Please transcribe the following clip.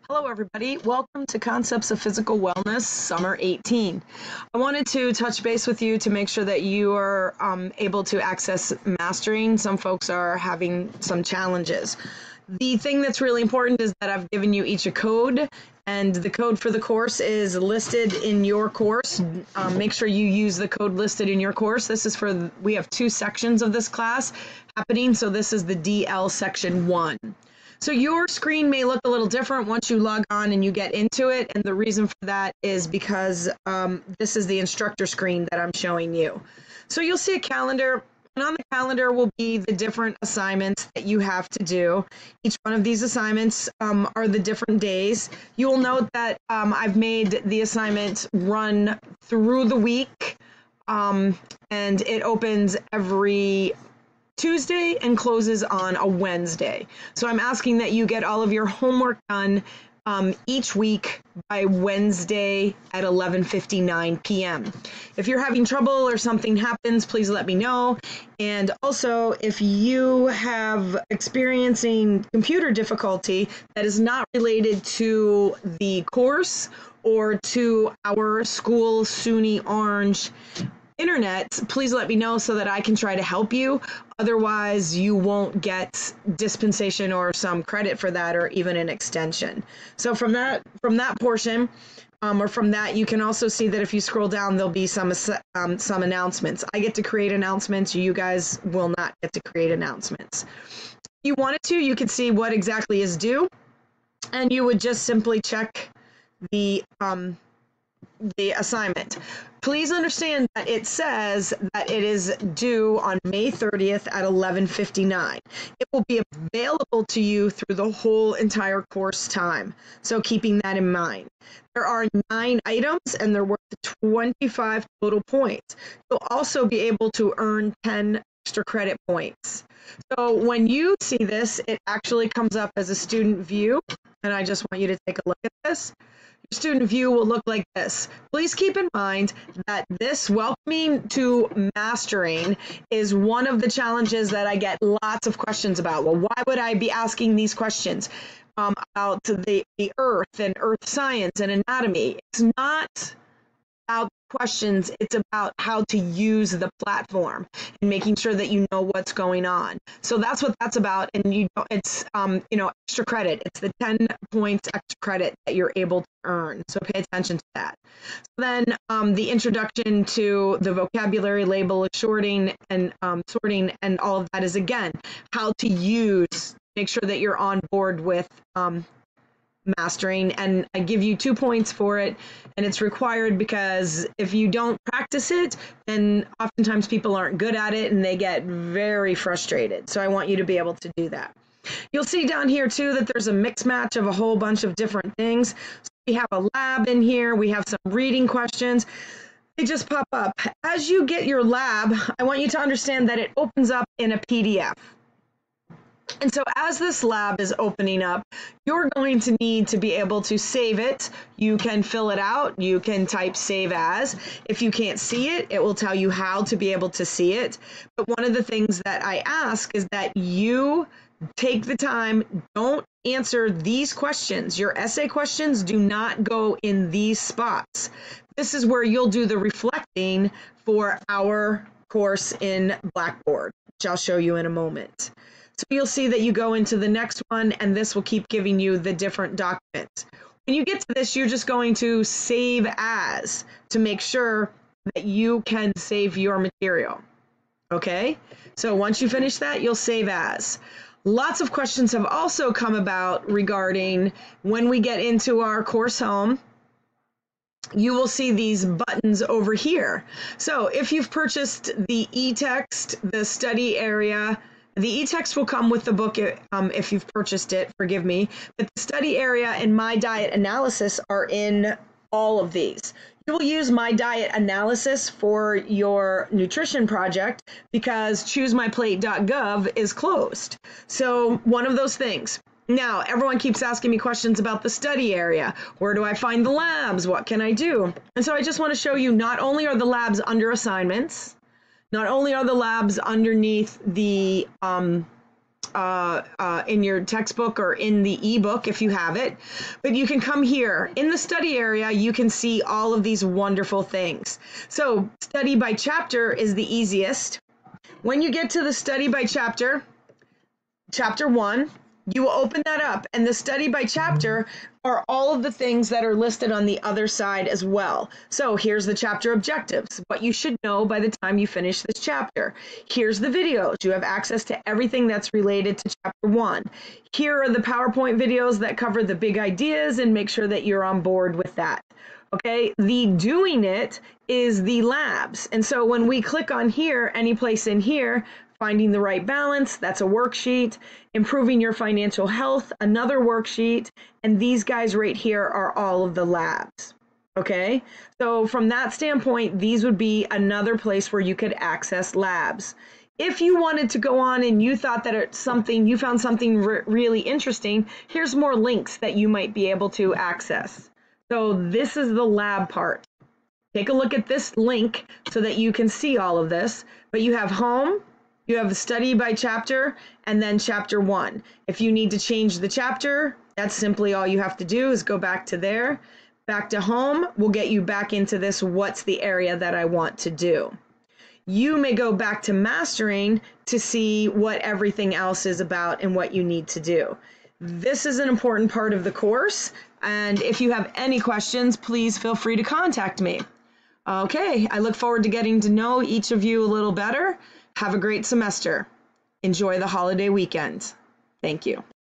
Hello, everybody. Welcome to Concepts of Physical Wellness Summer 18. I wanted to touch base with you to make sure that you are able to access mastering. Some folks are having some challenges. The thing that's really important is that I've given you each a code, and the code for the course is listed in your course. Make sure you use the code listed in your course. This is for, we have two sections of this class happening, so this is the DL section 1. So your screen may look a little different once you log on and you get into it, and the reason for that is because this is the instructor screen that I'm showing you. So you'll see a calendar, and on the calendar will be the different assignments that you have to do. Each one of these assignments are the different days. You will note that I've made the assignment run through the week, and it opens every Tuesday and closes on a Wednesday. So I'm asking that you get all of your homework done each week by Wednesday at 11:59 p.m. If you're having trouble or something happens, please let me know. And also, if you have experiencing computer difficulty that is not related to the course or to our school SUNY Orange internet, please let me know so that I can try to help you. Otherwise, you won't get dispensation or some credit for that, or even an extension. So from that portion, or from that, you can also see that if you scroll down, there'll be some announcements. I get to create announcements. You guys will not get to create announcements. If you wanted to, you could see what exactly is due, and you would just simply check the assignment. Please understand that it says that it is due on May 30th at 11:59. It will be available to you through the whole entire course time. So keeping that in mind. There are 9 items and they're worth 25 total points. You'll also be able to earn 10 extra credit points. So when you see this, it actually comes up as a student view, and I just want you to take a look at this. Your student view will look like this. Please keep in mind that this welcoming to mastering is one of the challenges that I get lots of questions about. Well, why would I be asking these questions about the earth and earth science and anatomy? It's not about questions, it's about how to use the platform and making sure that you know what's going on. So that's what that's about, and it's extra credit. It's the 10 points extra credit that you're able to earn. So pay attention to that. So then the introduction to the vocabulary, label, sorting, and all of that is, again, how to use. Make sure that you're on board with mastering, and I give you 2 points for it, and it's required because if you don't practice it, then oftentimes people aren't good at it and they get very frustrated. So I want you to be able to do that. You'll see down here too that there's a mix match of a whole bunch of different things. So we have a lab in here, we have some reading questions. They just pop up. As you get your lab, I want you to understand that it opens up in a PDF. And so as this lab is opening up, you're going to need to be able to save it. You can fill it out. You can type save as. If you can't see it, it will tell you how to be able to see it. But one of the things that I ask is that you take the time, don't answer these questions. Your essay questions do not go in these spots. This is where you'll do the reflecting for our course in Blackboard, which I'll show you in a moment. So you'll see that you go into the next one, and this will keep giving you the different documents. When you get to this, you're just going to save as to make sure that you can save your material. Okay? So once you finish that, you'll save as. Lots of questions have also come about regarding when we get into our course home. You will see these buttons over here. So if you've purchased the e-text, the study area, the e-text will come with the book if you've purchased it, forgive me, but the study area and My Diet Analysis are in all of these. You will use My Diet Analysis for your nutrition project because choosemyplate.gov is closed. So one of those things. Now, everyone keeps asking me questions about the study area. Where do I find the labs? What can I do? And so I just want to show you, not only are the labs under assignments, not only are the labs underneath the in your textbook or in the ebook if you have it. But you can come here in the study area. You can see all of these wonderful things. So study by chapter is the easiest. When you get to the study by chapter, chapter 1, you will open that up, and the study by chapter are all of the things that are listed on the other side as well. So here's the chapter objectives, what you should know by the time you finish this chapter. Here's the videos. You have access to everything that's related to chapter 1. Here are the PowerPoint videos that cover the big ideas and make sure that you're on board with that. Okay, the doing it is the labs. And so when we click on here, any place in here, finding the right balance, that's a worksheet. Improving your financial health, another worksheet. And these guys right here are all of the labs. Okay, so from that standpoint, these would be another place where you could access labs. If you wanted to go on and you thought that it's something, you found something really interesting, here's more links that you might be able to access. So this is the lab part. Take a look at this link so that you can see all of this. But you have home, you have study by chapter, and then chapter 1. If you need to change the chapter, that's simply all you have to do is go back to there. Back to home will get you back into this what's the area that I want to do. You may go back to mastering to see what everything else is about and what you need to do. This is an important part of the course, and if you have any questions, please feel free to contact me. Okay, I look forward to getting to know each of you a little better. Have a great semester. Enjoy the holiday weekend. Thank you.